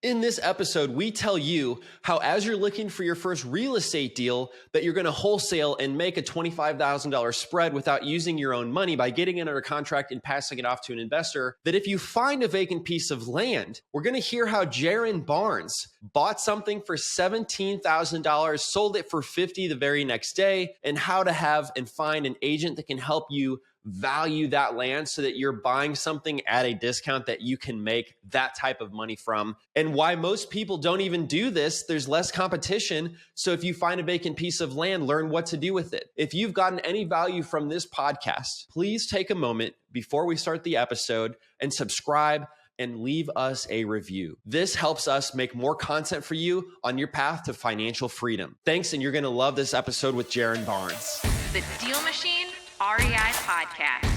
In this episode, we tell you how, as you're looking for your first real estate deal, that you're going to wholesale and make a $25,000 spread without using your own money by getting it under contract and passing it off to an investor. That if you find a vacant piece of land, we're going to hear how Jaren Barnes bought something for $17,000, sold it for $50,000 the very next day, and how to have and find an agent that can help you value that land so that you're buying something at a discount that you can make that type of money from, and why most people don't even do this. There's less competition. So if you find a vacant piece of land, learn what to do with it. If you've gotten any value from this podcast, please take a moment before we start the episode and subscribe and leave us a review. This helps us make more content for you on your path to financial freedom. Thanks, and you're going to love this episode with Jaren Barnes. The DealMachine REI Podcast.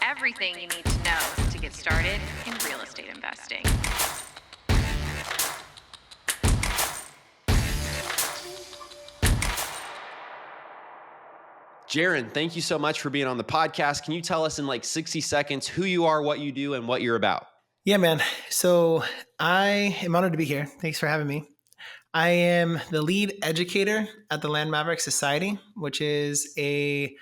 Everything you need to know to get started in real estate investing. Jaren, thank you so much for being on the podcast. Can you tell us in like 60 seconds who you are, what you do, and what you're about? Yeah, man. So I am honored to be here. Thanks for having me. I am the lead educator at the Land Maverick Society, which is a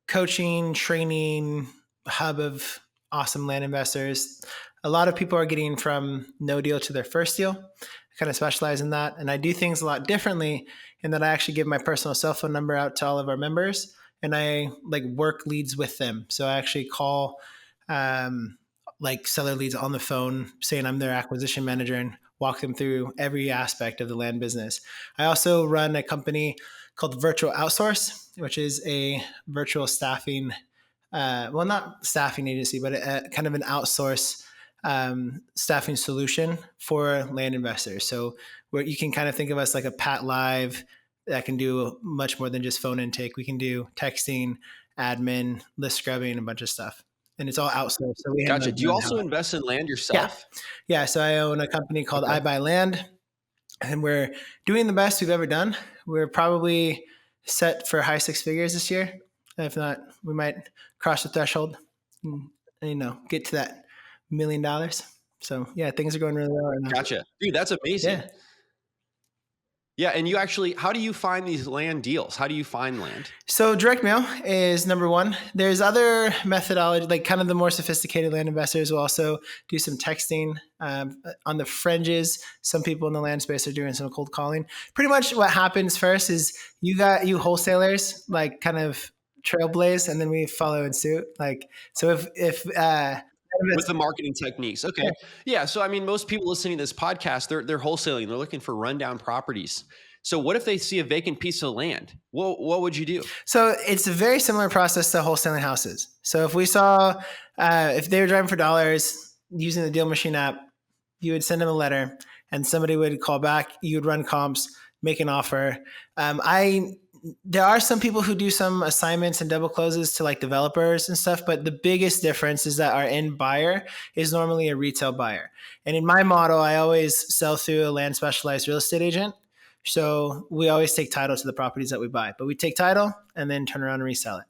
coaching, training hub of awesome land investors. A lot of people are getting from no deal to their first deal. I kind of specialize in that. And I do things a lot differently in that I actually give my personal cell phone number out to all of our members, and I work leads with them. So I actually call seller leads on the phone saying I'm their acquisition manager and walk them through every aspect of the land business. I also run a company called Virtual Outsource, which is a virtual staffing, not staffing agency, but a kind of an outsource staffing solution for land investors. So where you can kind of think of us like a Pat Live that can do much more than just phone intake. We can do texting, admin, list scrubbing, a bunch of stuff. And it's all outsourced. So we Gotcha. Do you also invest in land yourself? Yeah. So I own a company called I Buy Land, and we're doing the best we've ever done. We're probably set for high six figures this year. If not, we might cross the threshold and, get to that $1 million. So yeah, things are going really well right now. Gotcha. Dude, that's amazing. Yeah. And you actually, how do you find these land deals? How do you find land? So direct mail is number one. There's other methodology, like kind of the more sophisticated land investors will also do some texting. On the fringes, some people in the land space are doing some cold calling. Pretty much what happens first is you wholesalers kind of trailblaze, and then we follow in suit. With the marketing techniques. Okay. Yeah. So, I mean, most people listening to this podcast, they're wholesaling. They're looking for rundown properties. So what if they see a vacant piece of land? What would you do? So it's a very similar process to wholesaling houses. So if we saw, if they were driving for dollars using the DealMachine app, you would send them a letter and somebody would call back. You would run comps, make an offer. There are some people who do some assignments and double closes to developers and stuff, but the biggest difference is that our end buyer is normally a retail buyer. And in my model, I always sell through a land specialized real estate agent. So we always take title to the properties that we buy, but we take title and then turn around and resell it.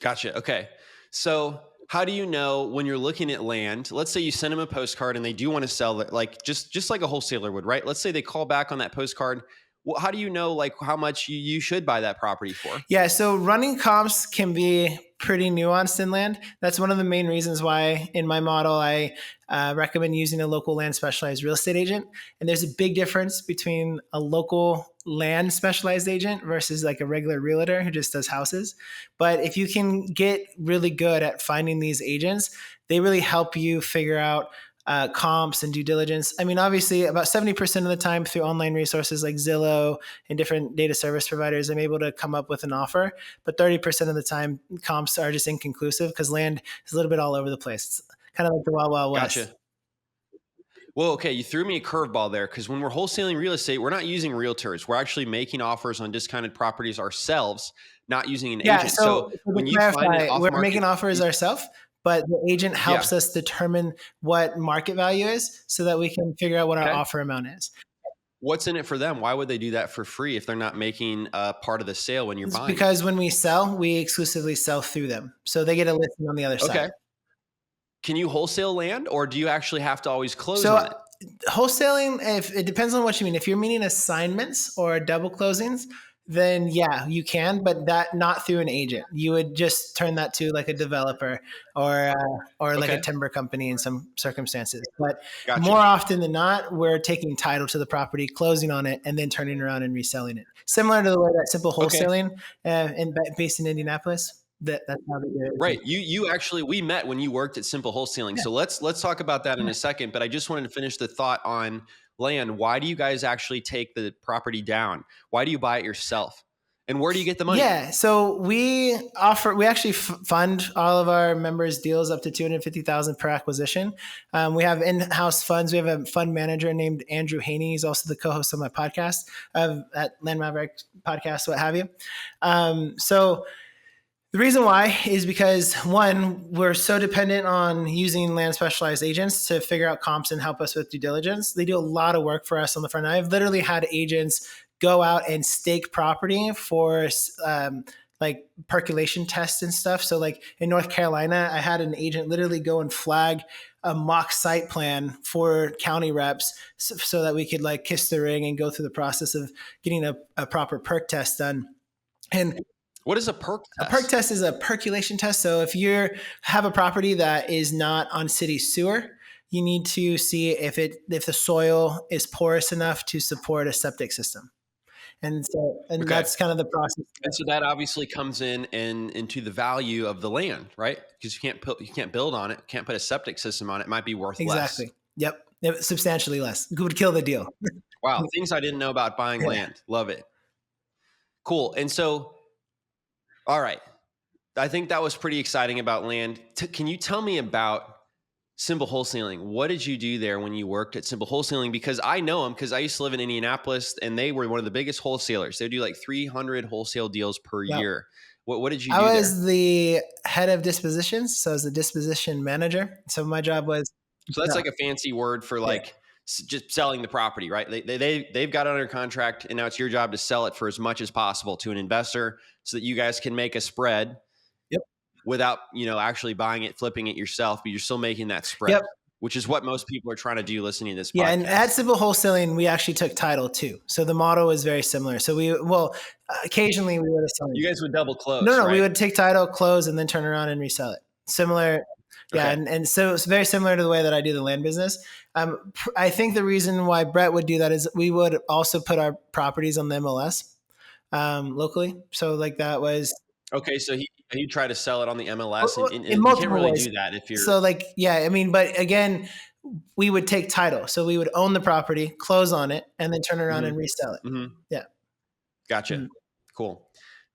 Gotcha. Okay. So how do you know when you're looking at land? Let's say you send them a postcard and they do want to sell it, just like a wholesaler would, right? Let's say they call back on that postcard. Well, how do you know how much you should buy that property for? Yeah, so running comps can be pretty nuanced in land. That's one of the main reasons why in my model, I recommend using a local land specialized real estate agent. And there's a big difference between a local land specialized agent versus a regular realtor who just does houses. But if you can get really good at finding these agents, they really help you figure out comps and due diligence. I mean, obviously about 70% of the time through online resources like Zillow and different data service providers, I'm able to come up with an offer. But 30% of the time comps are just inconclusive because land is a little bit all over the place. It's kind of like the Wild Wild West. Gotcha. Well, okay. You threw me a curveball there because when we're wholesaling real estate, we're not using realtors. We're actually making offers on discounted properties ourselves, not using an agent. So when you clarify, we're making offers ourselves, but the agent helps us determine what market value is so that we can figure out what our offer amount is. What's in it for them? Why would they do that for free if they're not making part of the sale when you're buying? Because when we sell, we exclusively sell through them. So they get a listing on the other side. Can you wholesale land or do you actually have to always close on it? wholesaling, if it depends on what you mean. If you're meaning assignments or double closings, then yeah, you can, but that not through an agent. You would just turn that to like a developer or like a Okay. timber company in some circumstances. But Gotcha. more often than not, we're taking title to the property, closing on it, and then turning around and reselling it. Similar to the way that simple Okay. wholesaling based in Indianapolis. That's how they do it. Right. You actually, we met when you worked at Simple Wholesaling. Yeah. So let's talk about that in a second. But I just wanted to finish the thought on land. Why do you guys actually take the property down? Why do you buy it yourself? And where do you get the money? Yeah, so we actually fund all of our members' deals up to $250,000 per acquisition. We have in-house funds. We have a fund manager named Andrew Haney. He's also the co-host of my podcast, at Land Maverick podcast, what have you. So the reason why is because, one, we're so dependent on using land specialized agents to figure out comps and help us with due diligence. They do a lot of work for us on the front. I've literally had agents go out and stake property for like percolation tests and stuff. So like in North Carolina, I had an agent literally go and flag a mock site plan for county reps so that we could like kiss the ring and go through the process of getting a proper perk test done. And what is a perk test? A perk test is a percolation test. So if you have a property that is not on city sewer, you need to see if the soil is porous enough to support a septic system. And so, Okay. that's kind of the process. And so that obviously comes in and into the value of the land, right? Because you can't build on it, can't put a septic system on it. It might be worth less. Exactly. Yep. Substantially less. It would kill the deal. Wow, things I didn't know about buying land. Love it. Cool. And so, all right, I think that was pretty exciting about land. Can you tell me about Simple Wholesaling? What did you do there when you worked at Simple Wholesaling? Because I know them because I used to live in Indianapolis and they were one of the biggest wholesalers. They do like 300 wholesale deals per year. What did you do I there? was the head of dispositions. So I was the disposition manager. So my job was. So that's like a fancy word for like just selling the property, right? They've got it under contract and now it's your job to sell it for as much as possible to an investor so that you guys can make a spread. Without, actually buying it, flipping it yourself, but you're still making that spread, which is what most people are trying to do listening to this podcast. Yeah, and at Simple Wholesaling, we actually took title too. So the model was very similar. So occasionally we would have sold. You guys would double close. No, right? we would take title, close, and then turn around and resell it. Similar. Yeah, Okay. and so it's very similar to the way that I do the land business. I think the reason why Brett would do that is we would also put our properties on the MLS locally. So like that was. Okay, so he tried to sell it on the MLS, and in you multiple can't really ways. do that if you're. So but again, we would take title. So we would own the property, close on it, and then turn around and resell it. Mhm. Yeah. Gotcha. Mm-hmm. Cool.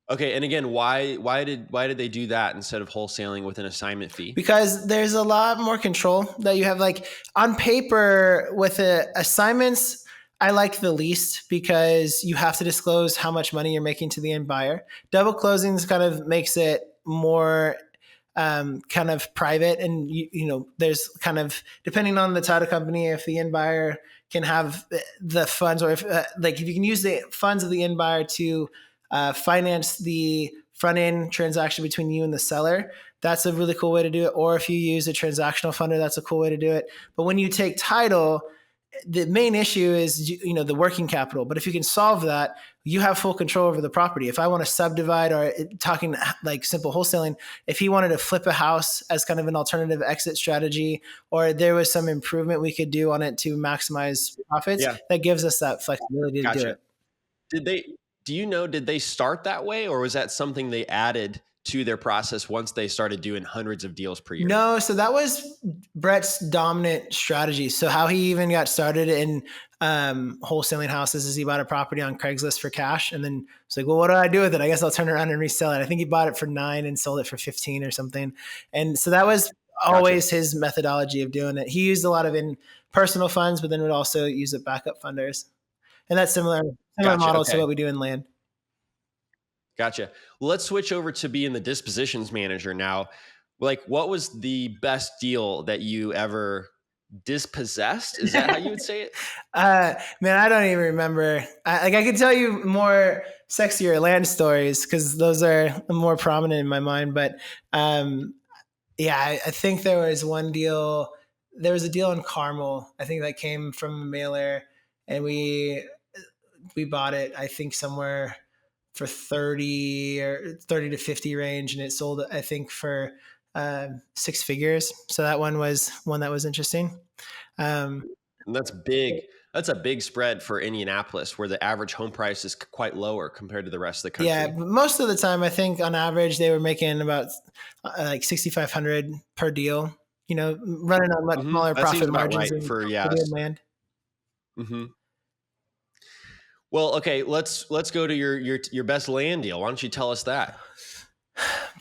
Okay, and again, why did they do that instead of wholesaling with an assignment fee? Because there's a lot more control that you have. Like on paper with assignments, I like the least because you have to disclose how much money you're making to the end buyer. Double closings kind of makes it more kind of private, and there's kind of, depending on the title company, if the end buyer can have the funds, or if you can use the funds of the end buyer to finance the front end transaction between you and the seller. That's a really cool way to do it. Or if you use a transactional funder, that's a cool way to do it. But when you take title, the main issue is, the working capital. But if you can solve that, you have full control over the property. If I want to subdivide, or talking like Simple Wholesaling, if he wanted to flip a house as kind of an alternative exit strategy, or there was some improvement we could do on it to maximize profits, that gives us that flexibility to do it. Did they start that way, or was that something they added to their process once they started doing hundreds of deals per year? No, so that was Brett's dominant strategy. So how he even got started in wholesaling houses is he bought a property on Craigslist for cash, and then it's like, well, what do I do with it? I guess I'll turn around and resell it. I think he bought it for 9 and sold it for 15 or something. And so that was always his methodology of doing it. He used a lot of personal funds, but then would also use backup funders. And that's similar model to what we do in land. Gotcha. Well, let's switch over to being the dispositions manager now. Like, what was the best deal that you ever dispossessed? Is that how you would say it? Man, I don't even remember. I could tell you more sexier land stories because those are more prominent in my mind. But I think there was one deal there was a deal in Carmel, I think, that came from a mailer, and we bought it, I think, somewhere for 30 to 50 range, and it sold, I think, for 6 figures. So that one was one that was interesting. And that's big. That's a big spread for Indianapolis, where the average home price is quite lower compared to the rest of the country. Yeah, but most of the time, I think on average they were making about like 6,500 per deal. Running on much smaller That seems profit about margins right than for land. Mm-hmm. Well, okay, let's go to your best land deal. Why don't you tell us that?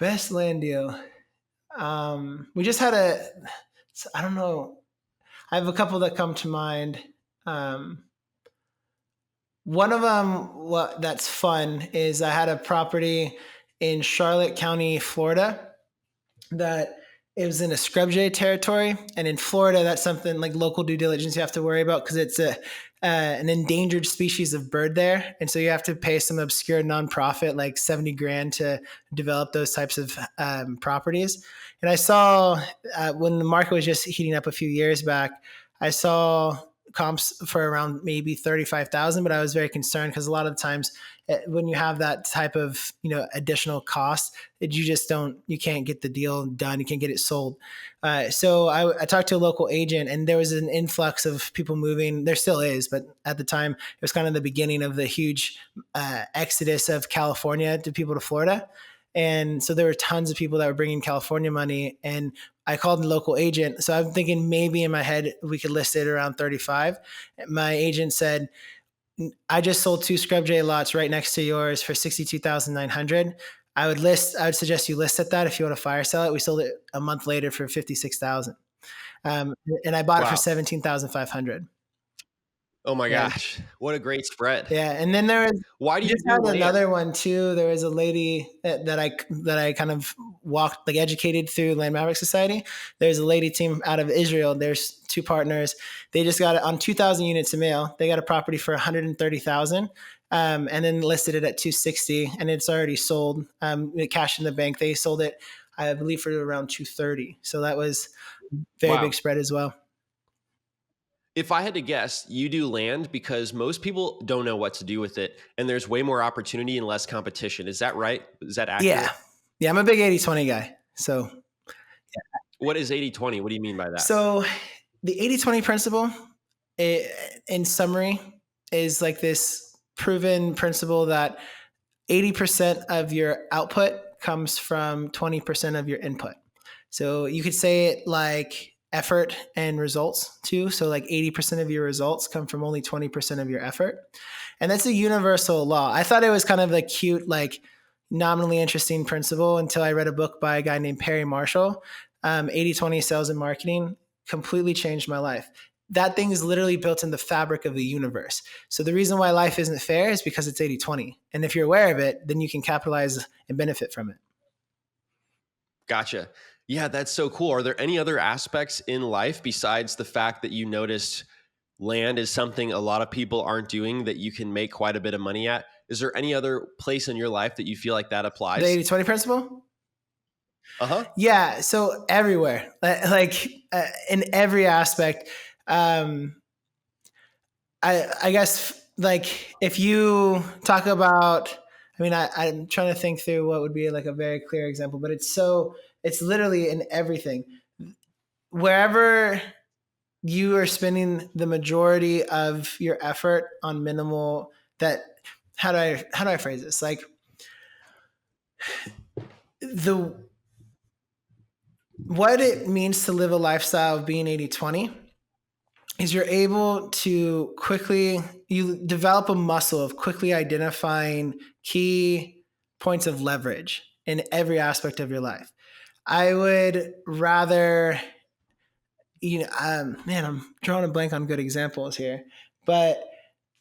Best land deal. We just had I don't know. I have a couple that come to mind. One of them, that's fun, is I had a property in Charlotte County, Florida, that it was in a scrub jay territory. And in Florida, that's something like local due diligence you have to worry about, because it's an endangered species of bird there. And so you have to pay some obscure nonprofit like 70 grand to develop those types of properties. And I saw when the market was just heating up a few years back, I saw comps for around maybe 35,000, but I was very concerned because a lot of the times when you have that type of, additional cost, you can't get the deal done. You can't get it sold. So I talked to a local agent, and there was an influx of people moving. There still is, but at the time it was kind of the beginning of the huge exodus of California to people to Florida. And so there were tons of people that were bringing California money, and I called the local agent. So I'm thinking maybe in my head we could list it around 35. My agent said, I just sold 2 scrub jay lots right next to yours for 62,900. I would suggest you list at that if you want to fire sell it. We sold it a month later for 56,000. And I bought it for 17,500. Oh my gosh. What a great spread. Yeah. And then there was, why do you have another one too? There was a lady that I kind of educated through Land Maverick Society. There's a lady team out of Israel. There's 2 partners. They just got it on 2,000 units of mail. They got a property for 130,000. And then listed it at 260, and it's already sold. Cash in the bank. They sold it, I believe, for around 230. So that was very big spread as well. If I had to guess, you do land because most people don't know what to do with it, and there's way more opportunity and less competition. Is that right? Is that accurate? Yeah. I'm a big 80-20 guy. So yeah. What is 80-20? What do you mean by that? So the 80-20 principle, in summary, is like this proven principle that 80% of your output comes from 20% of your input. So you could say it like effort and results too. So like 80% of your results come from only 20% of your effort. And that's a universal law. I thought it was kind of a cute, like nominally interesting principle until I read a book by a guy named Perry Marshall, 80-20 Sales and Marketing. Completely changed my life. That thing is literally built in the fabric of the universe. So the reason why life isn't fair is because it's 80-20. And if you're aware of it, then you can capitalize and benefit from it. Gotcha. Yeah, that's so cool. Are there any other aspects in life besides the fact that you noticed land is something a lot of people aren't doing that you can make quite a bit of money at? Is there any other place in your life that you feel like that applies? The 80-20 principle? Uh-huh. Yeah. So everywhere, in every aspect. I guess like if you talk about, I'm trying to think through what would be like a very clear example, but it's literally in everything. Wherever you are spending the majority of your effort on minimal, how do I phrase this? Like what it means to live a lifestyle of being 80-20 is you're able to you develop a muscle of quickly identifying key points of leverage in every aspect of your life. I would rather, I'm drawing a blank on good examples here, but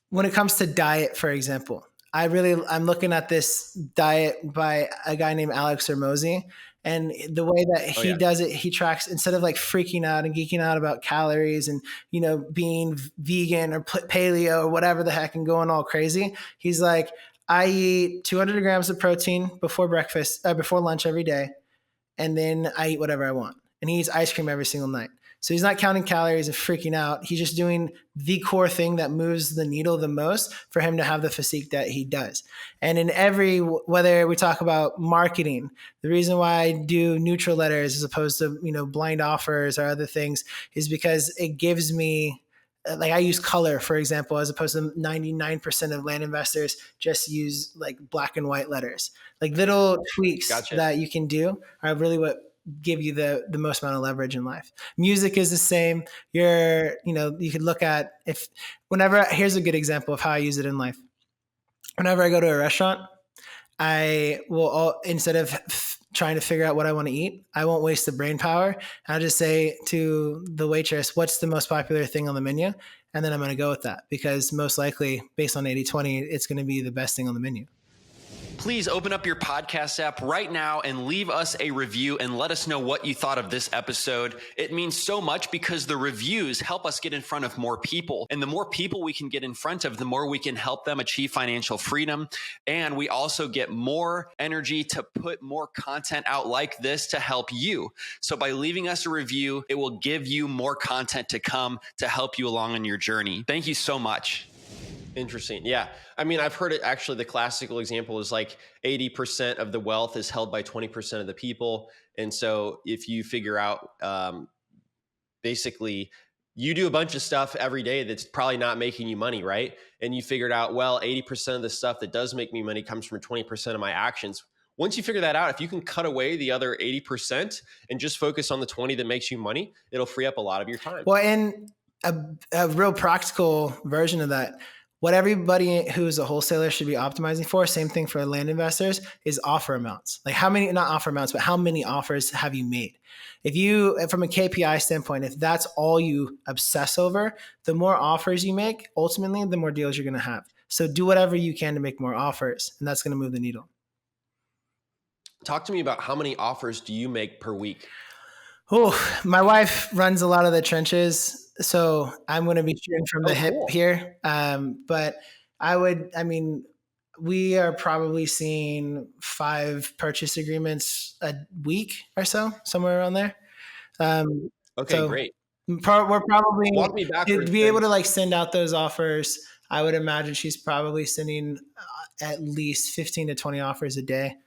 when it comes to diet, for example, I'm looking at this diet by a guy named Alex Hormozi, and the way that he does it, he tracks, instead of like freaking out and geeking out about calories and, being vegan or paleo or whatever the heck and going all crazy. He's like, I eat 200 grams of protein before lunch every day. And then I eat whatever I want. And he eats ice cream every single night. So he's not counting calories and freaking out. He's just doing the core thing that moves the needle the most for him to have the physique that he does. And in whether we talk about marketing, the reason why I do neutral letters as opposed to, blind offers or other things is because it gives me, like I use color, for example, as opposed to 99% of land investors just use like black and white letters. Like little tweaks that you can do are really what give you the most amount of leverage in life. Music is the same. You could look at here's a good example of how I use it in life. Whenever I go to a restaurant, I will, instead of trying to figure out what I want to eat, I won't waste the brain power. I'll just say to the waitress, what's the most popular thing on the menu? And then I'm going to go with that because most likely based on 80-20, it's going to be the best thing on the menu. Please open up your podcast app right now and leave us a review and let us know what you thought of this episode. It means so much because the reviews help us get in front of more people. And the more people we can get in front of, the more we can help them achieve financial freedom. And we also get more energy to put more content out like this to help you. So by leaving us a review, it will give you more content to come to help you along on your journey. Thank you so much. Interesting. Yeah. I mean, I've heard it actually, the classical example is like 80% of the wealth is held by 20% of the people. And so if you figure out, basically you do a bunch of stuff every day that's probably not making you money, right? And you figured out, well, 80% of the stuff that does make me money comes from 20% of my actions. Once you figure that out, if you can cut away the other 80% and just focus on the 20 that makes you money, it'll free up a lot of your time. Well, and a real practical version of that, what everybody who is a wholesaler should be optimizing for, same thing for land investors, is offer amounts. Like not offer amounts, but how many offers have you made? If you, from a KPI standpoint, if that's all you obsess over, the more offers you make, ultimately, the more deals you're going to have. So do whatever you can to make more offers, and that's going to move the needle. Talk to me about how many offers do you make per week? Oh, my wife runs a lot of the trenches. So I'm going to be shooting from the hip here. But we are probably seeing 5 purchase agreements a week or so, somewhere around there. Great. We're probably to be able to like send out those offers. I would imagine she's probably sending at least 15 to 20 offers a day.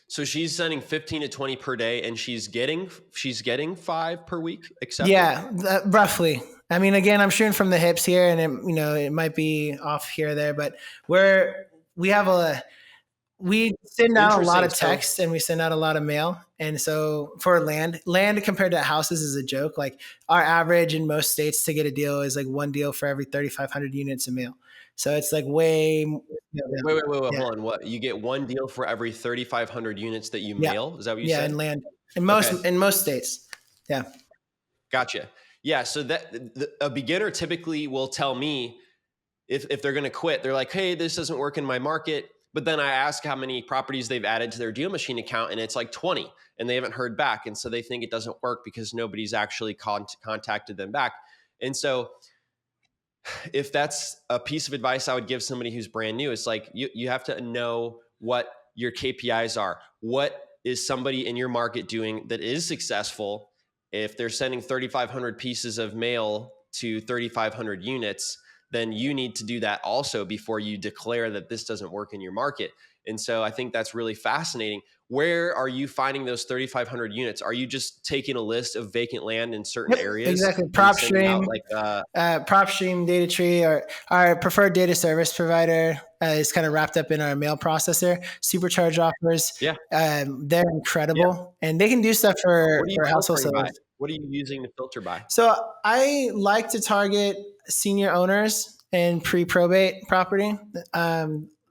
So she's sending 15 to 20 per day and she's getting 5 per week accepted? Yeah, roughly. I mean, again, I'm shooting from the hips here and it might be off here or there, but we send out a lot of text and we send out a lot of mail. And so for land compared to houses is a joke. Like our average in most states to get a deal is like one deal for every 3,500 units of mail. So it's like way. Wait, hold on. What, you get one deal for every 3,500 units that you mail? Is that what you said? Yeah, in land. In most states. Yeah. Gotcha. Yeah. So that a beginner typically will tell me if they're going to quit, they're like, hey, this doesn't work in my market. But then I ask how many properties they've added to their DealMachine account and it's like 20 and they haven't heard back. And so they think it doesn't work because nobody's actually contacted them back. And so if that's a piece of advice I would give somebody who's brand new, it's like you have to know what your KPIs are. What is somebody in your market doing that is successful? If they're sending 3,500 pieces of mail to 3,500 units, then you need to do that also before you declare that this doesn't work in your market. And so I think that's really fascinating. Where are you finding those 3,500 units? Are you just taking a list of vacant land in certain areas? Exactly. PropStream, PropStream, DataTree, or our preferred data service provider is kind of wrapped up in our mail processor. Supercharge offers. Yeah. They're incredible. Yeah. And they can do stuff for household sellers. What are you using to filter by? So I like to target senior owners and pre-probate property.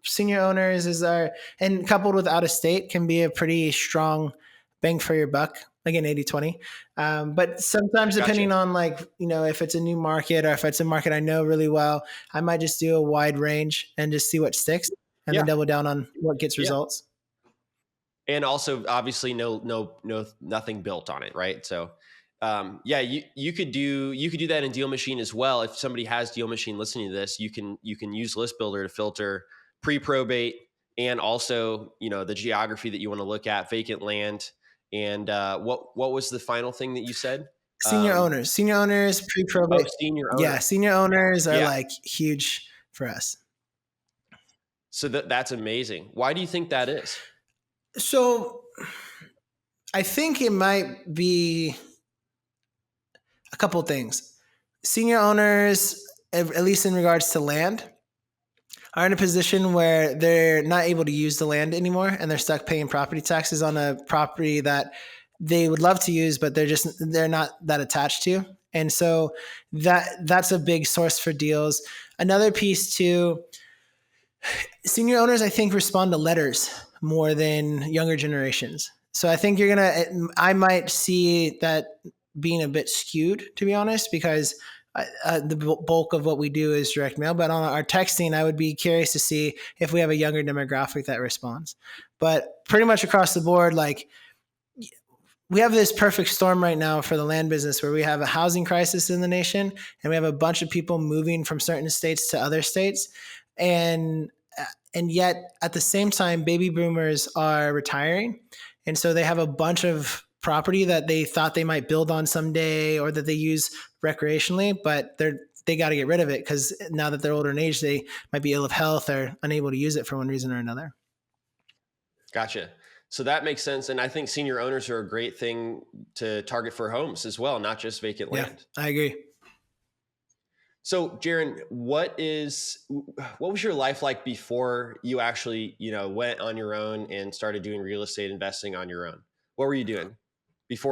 Senior owners and coupled with out of state can be a pretty strong bang for your buck, again, 80-20. But sometimes depending on if it's a new market or if it's a market I know really well, I might just do a wide range and just see what sticks and then double down on what gets results. And also obviously nothing built on it. Right. So you could do that in DealMachine as well. If somebody has DealMachine listening to this, you can use List Builder to filter pre-probate and also, the geography that you want to look at, vacant land And what was the final thing that you said? Senior owners, pre-probate. Senior owner. Yeah, senior owners are Yeah. like huge for us. So that's amazing. Why do you think that is? So I think it might be a couple things. Senior owners, at least in regards to land, are in a position where they're not able to use the land anymore, and they're stuck paying property taxes on a property that they would love to use, but they're not that attached to. And so that's a big source for deals. Another piece too, senior owners, I think, respond to letters more than younger generations. So I think I might see that being a bit skewed, to be honest, because the bulk of what we do is direct mail. But on our texting, I would be curious to see if we have a younger demographic that responds. But pretty much across the board, like, we have this perfect storm right now for the land business where we have a housing crisis in the nation, and we have a bunch of people moving from certain states to other states. And yet at the same time, baby boomers are retiring. And so they have a bunch of property that they thought they might build on someday or that they use recreationally, but they got to get rid of it because now that they're older in age, they might be ill of health or unable to use it for one reason or another. Gotcha. So that makes sense. And I think senior owners are a great thing to target for homes as well, not just vacant land. Yeah, I agree. So Jaren, what was your life like before you actually, went on your own and started doing real estate investing on your own? What were you doing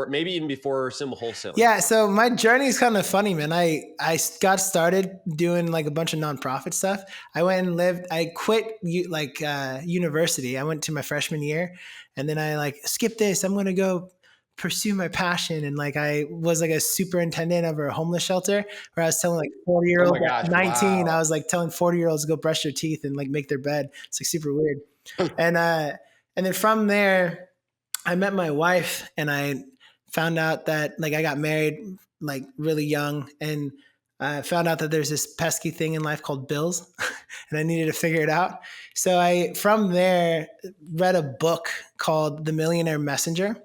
maybe even before simple wholesaling? Yeah. So my journey is kind of funny, man. I got started doing like a bunch of nonprofit stuff. I quit university. I went to my freshman year, and then I skip this. I'm going to go pursue my passion. And I was a superintendent of a homeless shelter where I was telling 40-year-olds at 19, wow. I was telling 40-year-olds to go brush their teeth and make their bed. It's super weird. And then from there, I met my wife, and I found out that I got married really young, and I found out that there's this pesky thing in life called bills and I needed to figure it out. So I, from there, read a book called The Millionaire Messenger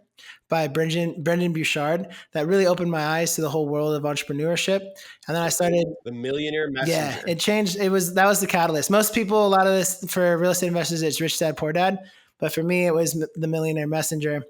by Brendan Bouchard that really opened my eyes to the whole world of entrepreneurship. And then I started The Millionaire Messenger. Yeah, it changed. That was the catalyst. Most people, a lot of this for real estate investors, it's Rich Dad, Poor Dad. But for me, it was The Millionaire Messenger.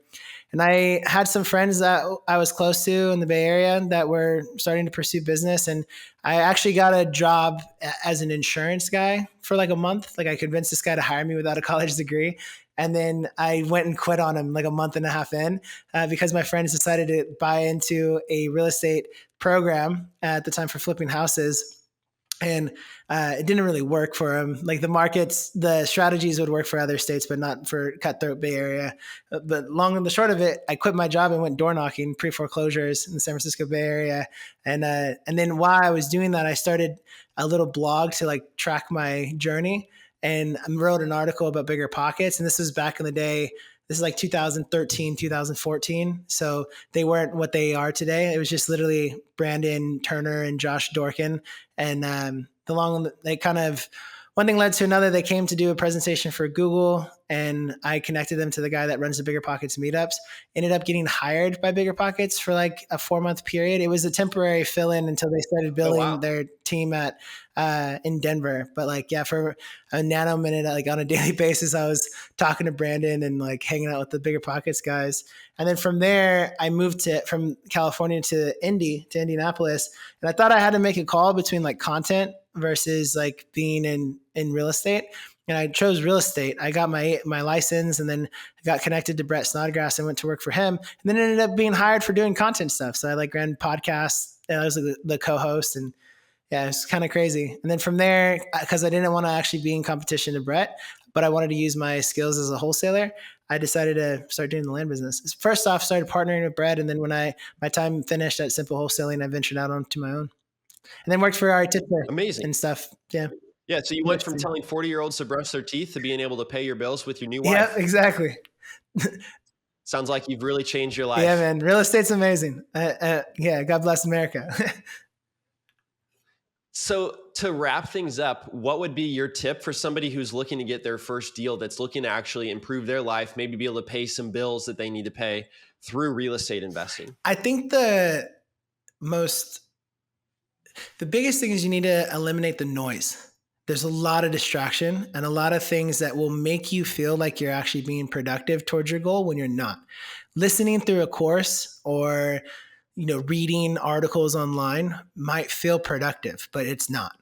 And I had some friends that I was close to in the Bay Area that were starting to pursue business. And I actually got a job as an insurance guy for a month. I convinced this guy to hire me without a college degree. And then I went and quit on him a month and a half in because my friends decided to buy into a real estate program at the time for flipping houses. And it didn't really work for him. The strategies would work for other states, but not for cutthroat Bay Area. But long and the short of it, I quit my job and went door knocking, pre-foreclosures in the San Francisco Bay Area. And then while I was doing that, I started a little blog to track my journey, and I wrote an article about bigger pockets. And this was back in the day. This is 2013, 2014. So they weren't what they are today. It was just literally Brandon Turner and Josh Dorkin. And one thing led to another. They came to do a presentation for Google, and I connected them to the guy that runs the Bigger Pockets meetups. Ended up getting hired by Bigger Pockets for a 4-month period. It was a temporary fill-in until they started building their team in Denver. But for a nano minute, on a daily basis, I was talking to Brandon and hanging out with the Bigger Pockets guys. And then from there, I moved from California to Indianapolis. And I thought I had to make a call between content versus being in real estate. And I chose real estate. I got my license, and then I got connected to Brett Snodgrass and went to work for him, and then ended up being hired for doing content stuff. So I ran podcasts, and I was the co-host, and yeah, it's kind of crazy. And then from there, because I didn't want to actually be in competition to Brett, but I wanted to use my skills as a wholesaler, I decided to start doing the land business. First off, started partnering with Brett, and then when my time finished at Simple Wholesaling, I ventured out onto my own. And then worked for Ari Tipper. Amazing. And stuff. Yeah. Yeah. So you went from telling 40-year-olds to brush their teeth to being able to pay your bills with your new wife. Yeah, exactly. Sounds like you've really changed your life. Yeah, man. Real estate's amazing. Yeah. God bless America. So to wrap things up, what would be your tip for somebody who's looking to get their first deal, that's looking to actually improve their life, maybe be able to pay some bills that they need to pay through real estate investing? I think the biggest thing is you need to eliminate the noise. There's a lot of distraction and a lot of things that will make you feel like you're actually being productive towards your goal when you're not. Listening through a course or reading articles online might feel productive, but it's not.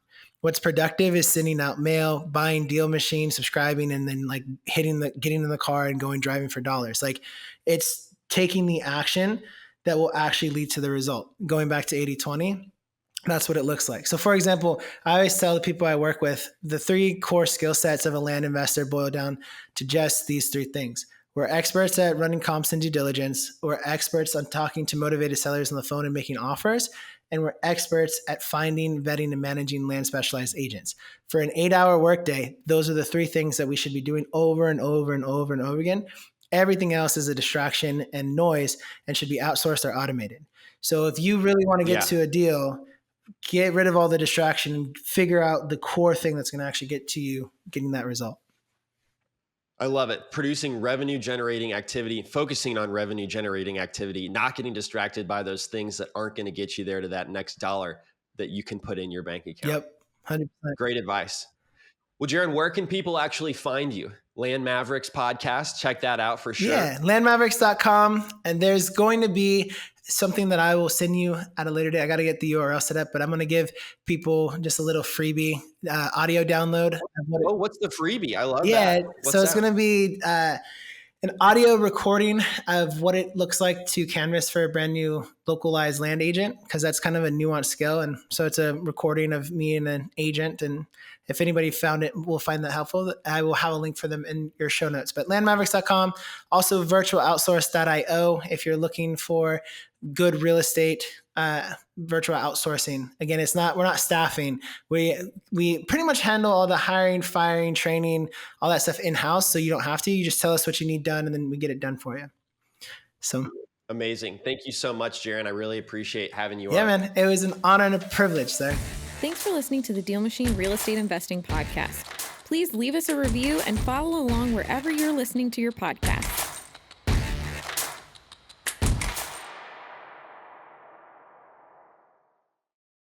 What's productive is sending out mail, buying DealMachine, subscribing, and then like getting in the car and driving for dollars. Like, it's taking the action that will actually lead to the result. Going back to 80-20, that's what it looks like. So for example, I always tell the people I work with, the 3 core skill sets of a land investor boil down to just these 3 things. We're experts at running comps and due diligence. We're experts on talking to motivated sellers on the phone and making offers. And we're experts at finding, vetting, and managing land specialized agents. For an 8-hour workday, those are the 3 things that we should be doing over and over and over and over again. Everything else is a distraction and noise and should be outsourced or automated. So if you really want to get to a deal, get rid of all the distraction and figure out the core thing that's going to actually get to you getting that result. I love it. Producing revenue generating activity, focusing on revenue generating activity, not getting distracted by those things that aren't going to get you there to that next dollar that you can put in your bank account. Yep. 100%. Great advice. Well, Jaren, where can people actually find you? Land Mavericks podcast. Check that out for sure. Yeah, landmavericks.com. And there's going to be something that I will send you at a later date. I got to get the URL set up, but I'm going to give people just a little freebie audio download. What's the freebie? I love that. Yeah, What's so it's going to be an audio recording of what it looks like to canvas for a brand new localized land agent, because that's kind of a nuanced skill. And so it's a recording of me and an agent. And if anybody found it, will find that helpful, I will have a link for them in your show notes. But landmavericks.com, also virtualoutsource.io if you're looking for good real estate virtual outsourcing. Again, we're not staffing. We pretty much handle all the hiring, firing, training, all that stuff in-house. So you don't have to. You just tell us what you need done and then we get it done for you. So amazing. Thank you so much, Jaren. I really appreciate having you on. Yeah, man. It was an honor and a privilege, sir. Thanks for listening to the DealMachine Real Estate Investing Podcast. Please leave us a review and follow along wherever you're listening to your podcast.